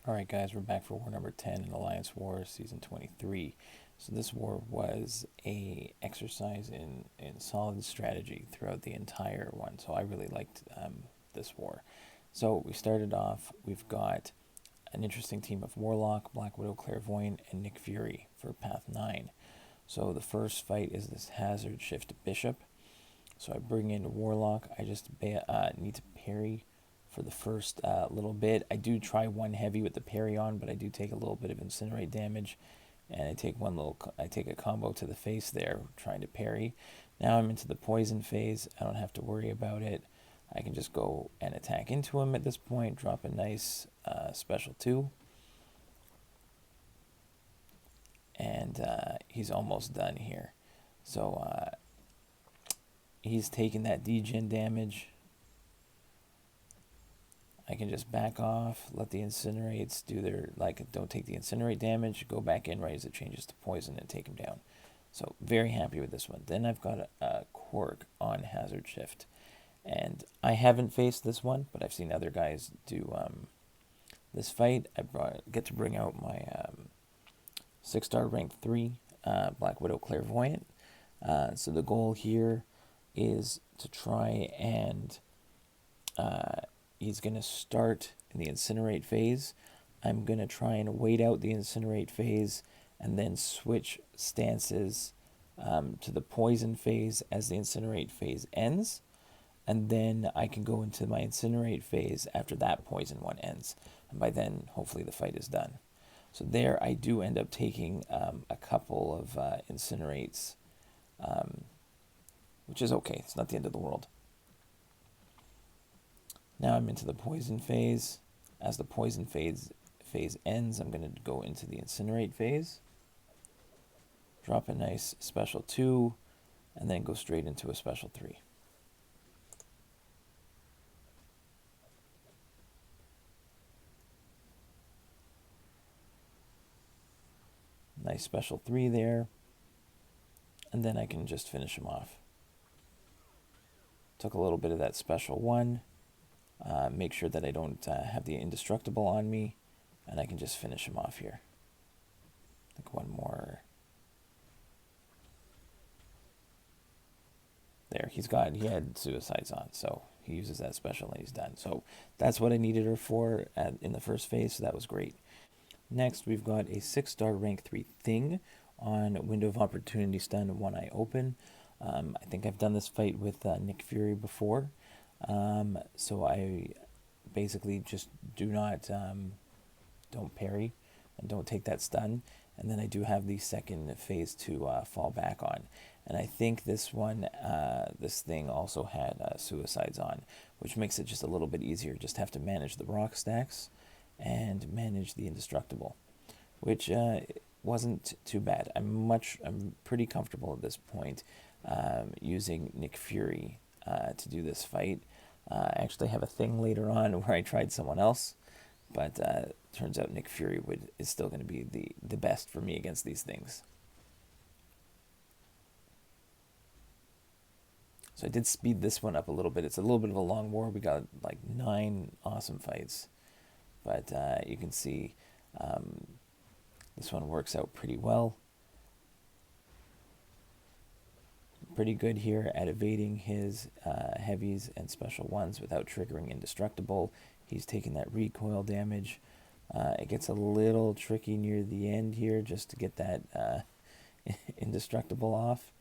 Alright guys, we're back for war number 10 in Alliance War Season 23. So this war was a exercise in solid strategy throughout the entire one. So I really liked this war. So we started off, we've got an interesting team of Warlock, Black Widow, Clairvoyant, and Nick Fury for Path 9. So the first fight is this Hazard Shift Bishop. So I bring in Warlock, I just need to parry for the first little bit. I do try one heavy with the parry on, but I do take a little bit of incinerate damage, and I take a combo to the face there, trying to parry. Now I'm into the poison phase. I don't have to worry about it. I can just go and attack into him at this point, drop a nice special 2, and he's almost done here. So he's taking that degen damage. I can just back off, let the incinerates do their, don't take the incinerate damage, go back in right as it changes to poison and take him down. So very happy with this one. Then I've got a Quirk on Hazard Shift. And I haven't faced this one, but I've seen other guys do this fight. Get to bring out my 6-star rank 3 Black Widow Clairvoyant. So the goal here is to try and he's going to start in the incinerate phase. I'm going to try and wait out the incinerate phase and then switch stances to the poison phase as the incinerate phase ends. And then I can go into my incinerate phase after that poison one ends. And by then, hopefully the fight is done. So there I do end up taking a couple of incinerates, which is okay. It's not the end of the world. Now I'm into the poison phase. As the poison phase ends, I'm going to go into the incinerate phase. Drop a nice special 2, and then go straight into a special 3. Nice special 3 there. And then I can just finish him off. Took a little bit of that special 1. Make sure that I don't have the indestructible on me. And I can just finish him off here. I think one more. There, he had suicides on, so he uses that special and he's done. So that's what I needed her for in the first phase, so that was great. Next, we've got a 6-star rank 3 Thing on Window of Opportunity Stun, One Eye Open. I think I've done this fight with Nick Fury before. So I basically just don't parry and don't take that stun. And then I do have the second phase to fall back on. And I think this thing also had suicides on, which makes it just a little bit easier. Just have to manage the rock stacks and manage the indestructible, which wasn't too bad. I'm pretty comfortable at this point using Nick Fury to do this fight. I actually have a thing later on where I tried someone else, but turns out Nick Fury is still going to be the best for me against these things. So I did speed this one up a little bit. It's a little bit of a long war. We got like 9 awesome fights. But you can see this one works out pretty well. Pretty good here at evading his heavies and special 1s without triggering indestructible. He's taking that recoil damage. It gets a little tricky near the end here just to get that indestructible off.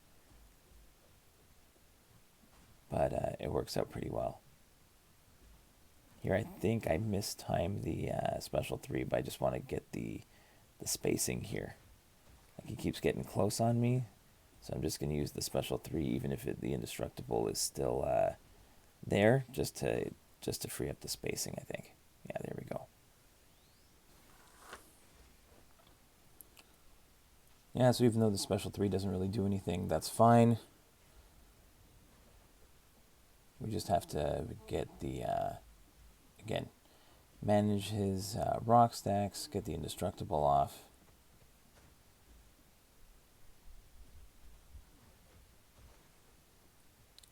But it works out pretty well. Here I think I mistimed the special 3, but I just want to get the spacing here. Like he keeps getting close on me, so I'm just going to use the special 3 even if the indestructible is still there, just to free up the spacing, I think. Yeah, there we go. Yeah, so even though the special 3 doesn't really do anything, that's fine. We just have to get the, again, manage his rock stacks, get the indestructible off.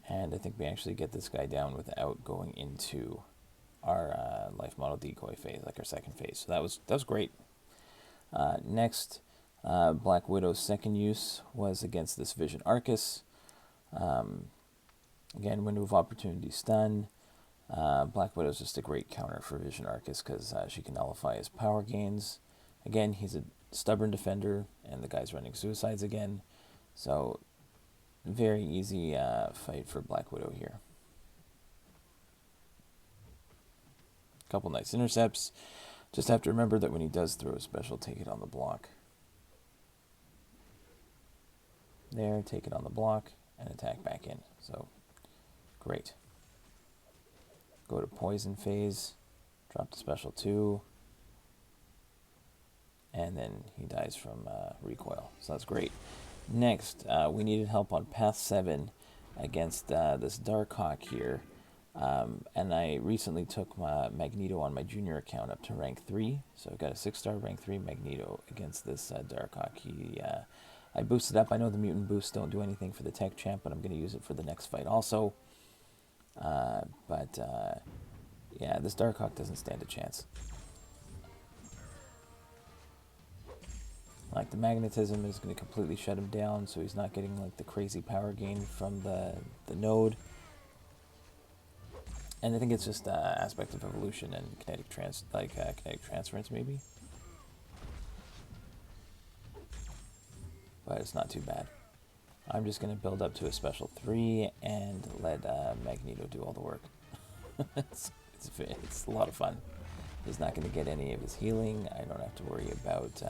And I think we actually get this guy down without going into our life model decoy phase, like our second phase. So that was great. Next, Black Widow's second use was against this Vision Arcus. Again, window of opportunity stun. Black Widow's just a great counter for Vision Arcus because she can nullify his power gains. Again, he's a stubborn defender, and the guy's running suicides again. So, very easy fight for Black Widow here. Couple nice intercepts. Just have to remember that when he does throw a special, take it on the block. There, take it on the block, and attack back in. So, great. Go to poison phase, drop the special 2, and then he dies from recoil. So that's great. Next, we needed help on path 7 against this Darkhawk here. And I recently took my Magneto on my junior account up to rank 3. So I've got a 6-star rank 3 Magneto against this Darkhawk. I boosted up. I know the mutant boosts don't do anything for the tech champ, but I'm going to use it for the next fight also. Yeah, this Darkhawk doesn't stand a chance. Like, the magnetism is going to completely shut him down, so he's not getting like the crazy power gain from the node. And I think it's just aspect of evolution and kinetic transference maybe. But it's not too bad. I'm just going to build up to a special 3 and let Magneto do all the work. it's a lot of fun. He's not going to get any of his healing. I don't have to worry about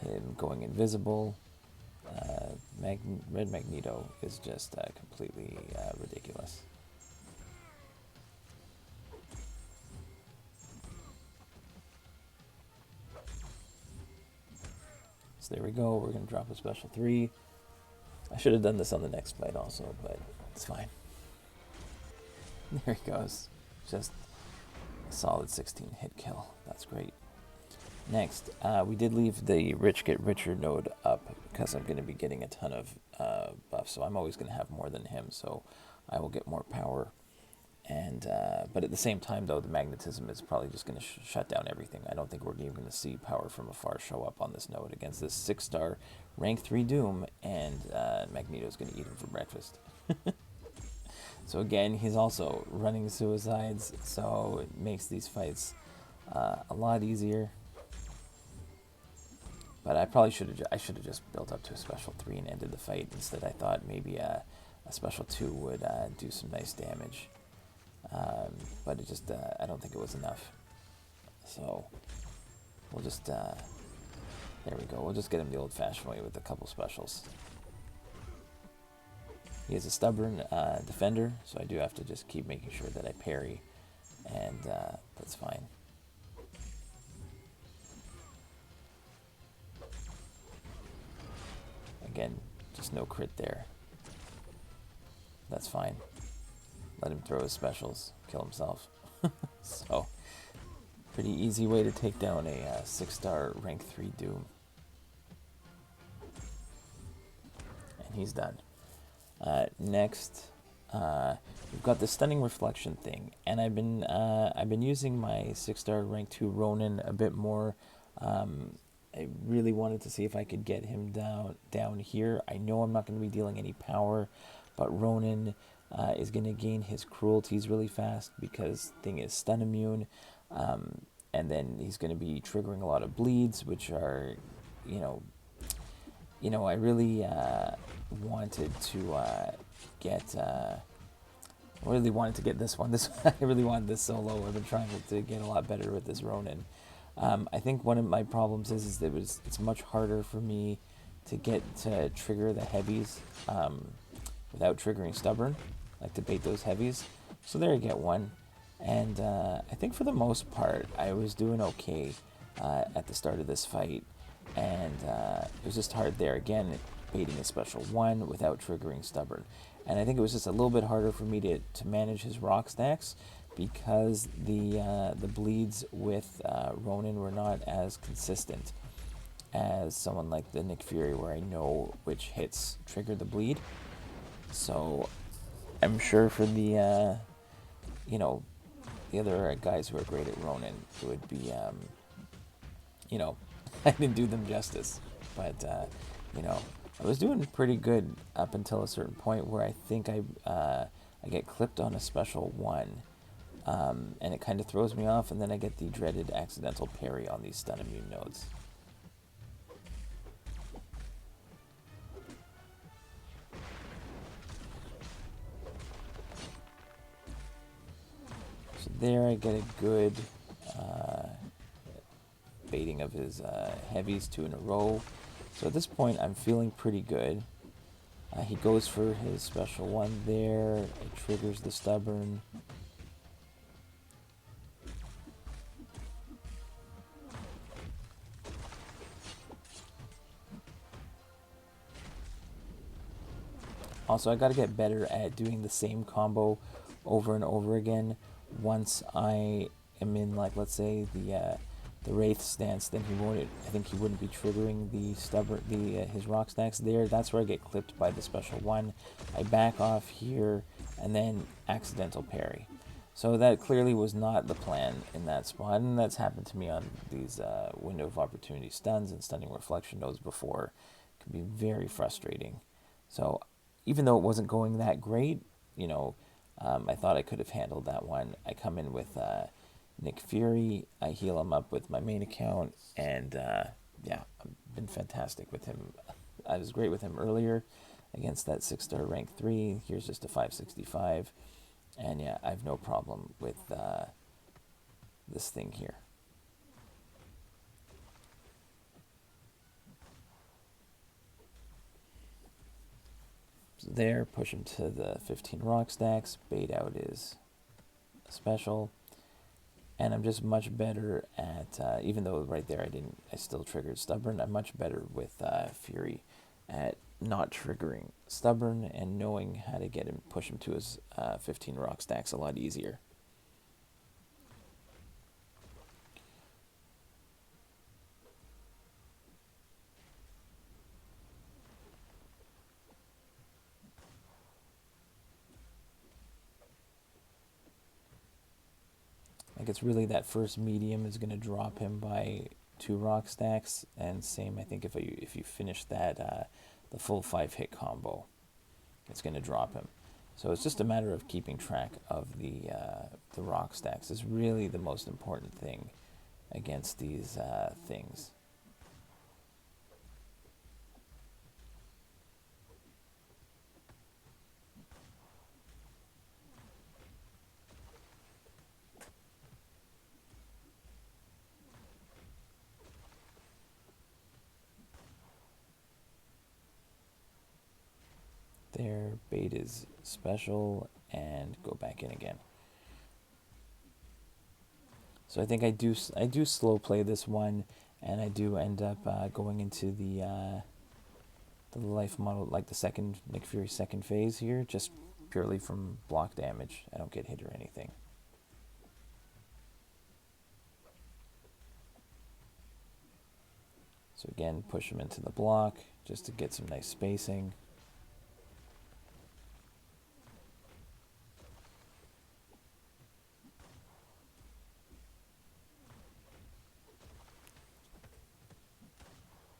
him going invisible. Red Magneto is just completely ridiculous. So there we go. We're going to drop a special 3. I should have done this on the next fight also, but it's fine. There he goes. Just a solid 16 hit kill. That's great. Next, we did leave the Rich Get Richer node up because I'm going to be getting a ton of buffs, so I'm always going to have more than him, so I will get more power. And but at the same time, though, the magnetism is probably just going to shut down everything. I don't think we're even going to see power from afar show up on this node against this 6-star rank 3 Doom, and Magneto's going to eat him for breakfast. So again, he's also running suicides, so it makes these fights a lot easier. But I probably should have just built up to a special 3 and ended the fight. Instead, I thought maybe a special 2 would do some nice damage. But it just, I don't think it was enough. So, we'll just, there we go. We'll just get him the old-fashioned way with a couple specials. He is a stubborn defender, so I do have to just keep making sure that I parry, and that's fine. Again, just no crit there. That's fine. Let him throw his specials, kill himself. So, pretty easy way to take down a 6-star rank 3 Doom. And he's done. Next, we've got the stunning reflection thing, and I've been using my 6-star rank 2 Ronin a bit more. I really wanted to see if I could get him down here. I know I'm not going to be dealing any power, but Ronin is going to gain his cruelties really fast because thing is stun immune, and then he's going to be triggering a lot of bleeds, which are, I really wanted to get. I really wanted to get this one. I really wanted this solo. I've been trying to get a lot better with this Ronin. I think one of my problems is that it's much harder for me to get to trigger the heavies without triggering stubborn, like to bait those heavies. So there you get one. And I think for the most part, I was doing okay at the start of this fight. And it was just hard there, again, baiting a special 1 without triggering stubborn. And I think it was just a little bit harder for me to manage his rock stacks, because the bleeds with Ronin were not as consistent as someone like the Nick Fury, where I know which hits trigger the bleed. So I'm sure for the the other guys who are great at Ronin, it would be, you know, I didn't do them justice. But, you know, I was doing pretty good up until a certain point where I think I get clipped on a special one. And it kind of throws me off, and then I get the dreaded accidental parry on these stun immune nodes. So there I get a good baiting of his heavies, 2 in a row. So at this point I'm feeling pretty good. He goes for his special one there. It triggers the stubborn. Also, I gotta get better at doing the same combo over and over again. Once I am in, like, let's say the Wraith stance, then he won't. I think he wouldn't be triggering the stubborn, his rock stacks there. That's where I get clipped by the special one. I back off here and then accidental parry. So that clearly was not the plan in that spot, and that's happened to me on these window of opportunity stuns and stunning reflection nodes before. It can be very frustrating. So even though it wasn't going that great, you know, I thought I could have handled that one. I come in with Nick Fury. I heal him up with my main account, and yeah, I've been fantastic with him. I was great with him earlier against that 6-star rank 3. Here's just a 565, and yeah, I have no problem with this thing here. So there, push him to the 15 rock stacks, bait out his special, and I'm just much better at, even though right there I still triggered stubborn, I'm much better with Fury at not triggering stubborn and knowing how to get him, push him to his 15 rock stacks a lot easier. Like, it's really that first medium is going to drop him by 2 rock stacks, and same I think if you finish that the full 5-hit combo, it's going to drop him. So it's just a matter of keeping track of the rock stacks is really the most important thing against these things. There, bait is special, and go back in again. So I think I do slow play this one, and I do end up going into the life model, like the second Nick Fury second phase here, just purely from block damage. I don't get hit or anything. So again, push him into the block just to get some nice spacing.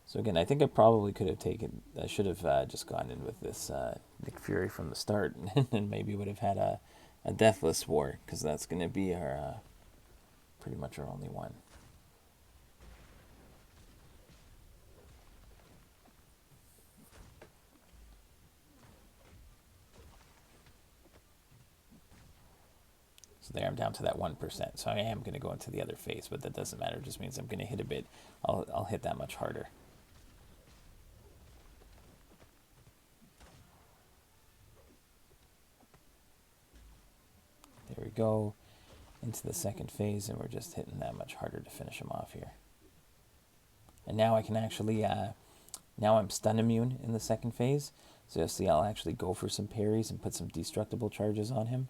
So again, I think I probably could have I should have just gone in with this Nick Fury from the start, and maybe would have had a Deathless War, because that's going to be our pretty much our only one. So there, I'm down to that 1%. So I am going to go into the other phase, but that doesn't matter. It just means I'm going to hit a bit. I'll hit that much harder. There we go, into the second phase, and we're just hitting that much harder to finish him off here. And now I can actually, now I'm stun immune in the second phase, so you'll see I'll actually go for some parries and put some destructible charges on him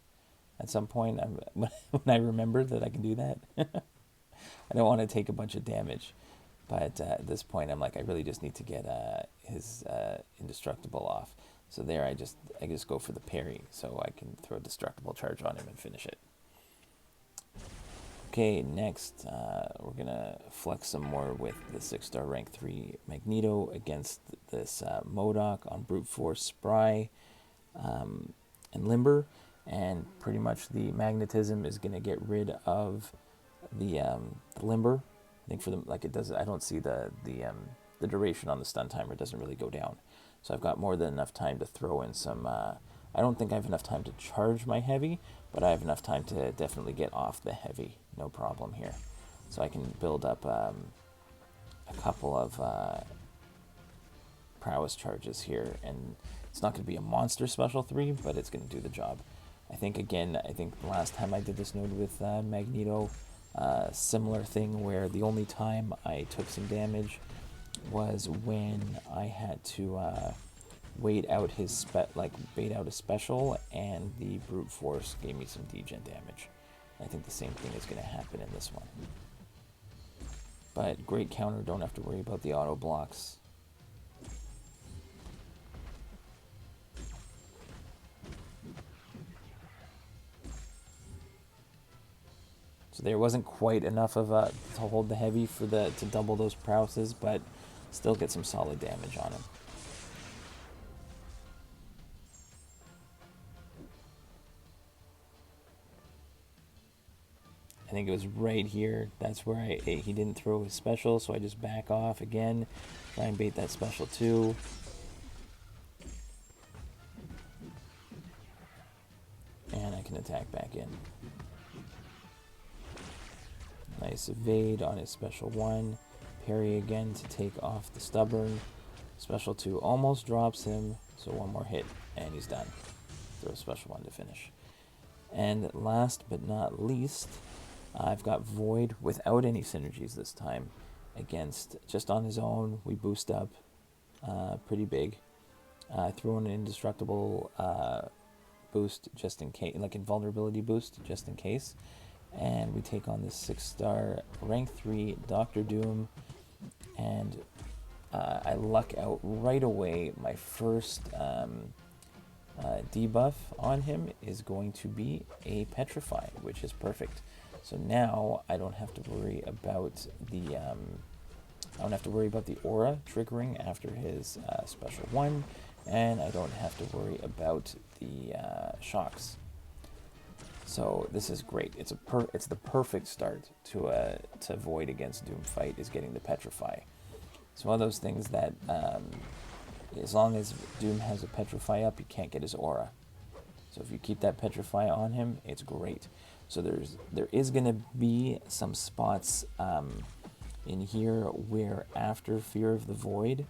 at some point when I remember that I can do that. I don't want to take a bunch of damage, but at this point I'm like, I really just need to get his indestructible off. So there, I just go for the parry, so I can throw a destructible charge on him and finish it. Okay, next we're gonna flex some more with the 6-star rank 3 Magneto against this MODOK on Brute Force Spry and Limber, and pretty much the magnetism is gonna get rid of the Limber. I think for them, like it does, I don't see the duration on the stun timer doesn't really go down, so I've got more than enough time to throw in some. I don't think I have enough time to charge my heavy, but I have enough time to definitely get off the heavy, no problem here. So I can build up a couple of prowess charges here, and it's not going to be a monster special 3, but it's going to do the job. I think the last time I did this node with Magneto, similar thing where the only time I took some damage was when I had to wait out his bait out a special, and the brute force gave me some degen damage. I think the same thing is going to happen in this one. But great counter, don't have to worry about the auto blocks. So there wasn't quite enough of to hold the heavy for to double those prowesses, but still get some solid damage on him. I think it was right here. That's where he didn't throw his special, so I just back off again, try and bait that special too. And I can attack back in. Nice evade on his special 1. Parry again to take off the stubborn. Special 2 almost drops him, so one more hit and he's done. Throw special 1 to finish. And last but not least, I've got Void without any synergies this time. Against, just on his own, we boost up pretty big. I threw in an indestructible boost just in case, like invulnerability boost just in case. And we take on this 6-star rank 3 Dr. Doom, and I luck out right away. My first debuff on him is going to be a Petrify, which is perfect. So now I don't have to worry about the aura triggering after his special 1, and I don't have to worry about the shocks. So this is great. It's the perfect start to Void against Doom fight, is getting the Petrify. It's one of those things that as long as Doom has a Petrify up, he can't get his aura. So if you keep that Petrify on him, it's great. So there is going to be some spots in here where after Fear of the Void,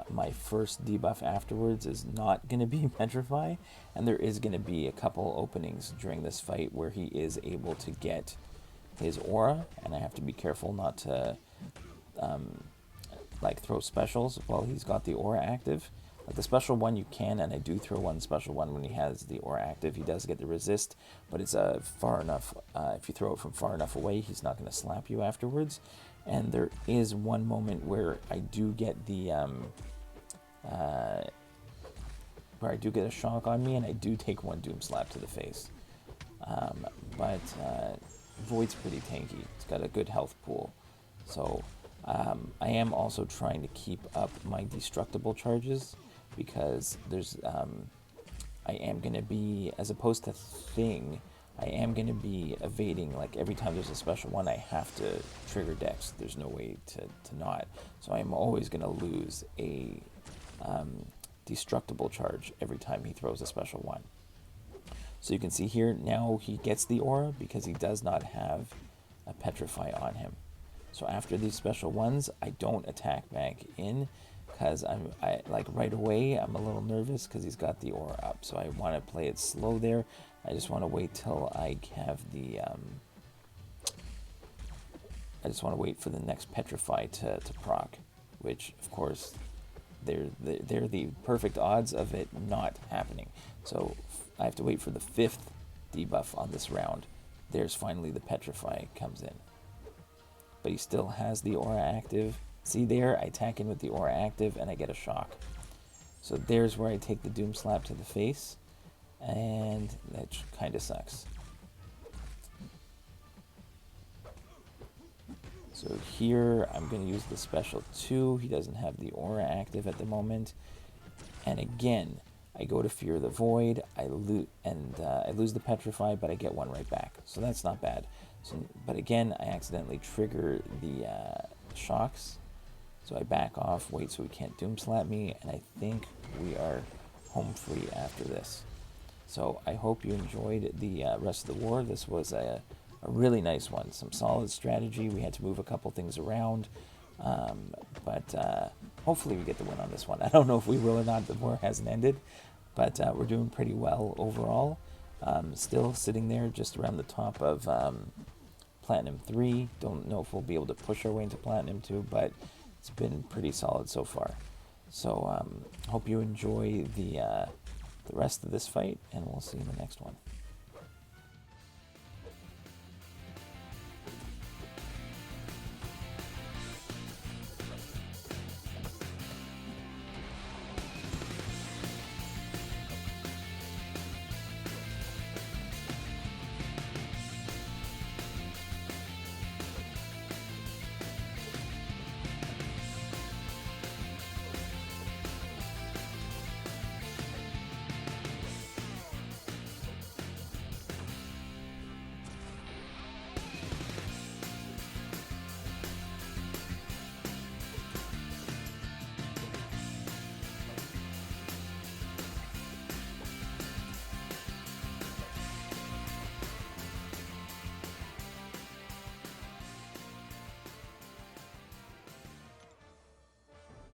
my first debuff afterwards is not going to be Petrify, and there is going to be a couple openings during this fight where he is able to get his aura, and I have to be careful not to throw specials while he's got the aura active. Like the special 1 you can, and I do throw one special 1 when he has the aura active. He does get the resist, but it's far enough. If you throw it from far enough away, he's not going to slap you afterwards. And there is one moment where I do get the a shock on me, and I do take one Doom Slap to the face. But Void's pretty tanky. It's got a good health pool, so I am also trying to keep up my destructible charges, because there's I am going to be, as opposed to Thing, I am going to be evading. Like every time there's a special 1, I have to trigger Dex. There's no way to not. So I'm always going to lose a destructible charge every time he throws a special 1. So you can see here, now he gets the aura because he does not have a Petrify on him. So after these special 1s, I don't attack back in, because I right away I'm a little nervous because he's got the aura up. So I want to play it slow there. I just want to wait till I have the I just want to wait for the next Petrify to proc, which of course they're the perfect odds of it not happening. So I have to wait for the 5th debuff on this round. There's finally the Petrify comes in, but he still has the aura active. See there, I attack in with the aura active and I get a shock. So there's where I take the Doom Slap to the face, and that kind of sucks. So here I'm going to use the special 2. He doesn't have the aura active at the moment. And again, I go to Fear the Void. I lose the Petrify, but I get 1 right back. So that's not bad. So, but again, I accidentally trigger the shocks. So I back off, wait so he can't Doom Slap me, and I think we are home free after this. So I hope you enjoyed the rest of the war. This was a really nice one. Some solid strategy. We had to move a couple things around. But hopefully we get the win on this one. I don't know if we will or not. The war hasn't ended. But we're doing pretty well overall. Still sitting there just around the top of Platinum 3. Don't know if we'll be able to push our way into Platinum 2, but it's been pretty solid so far. So hope you enjoy the rest of this fight, and we'll see you in the next one.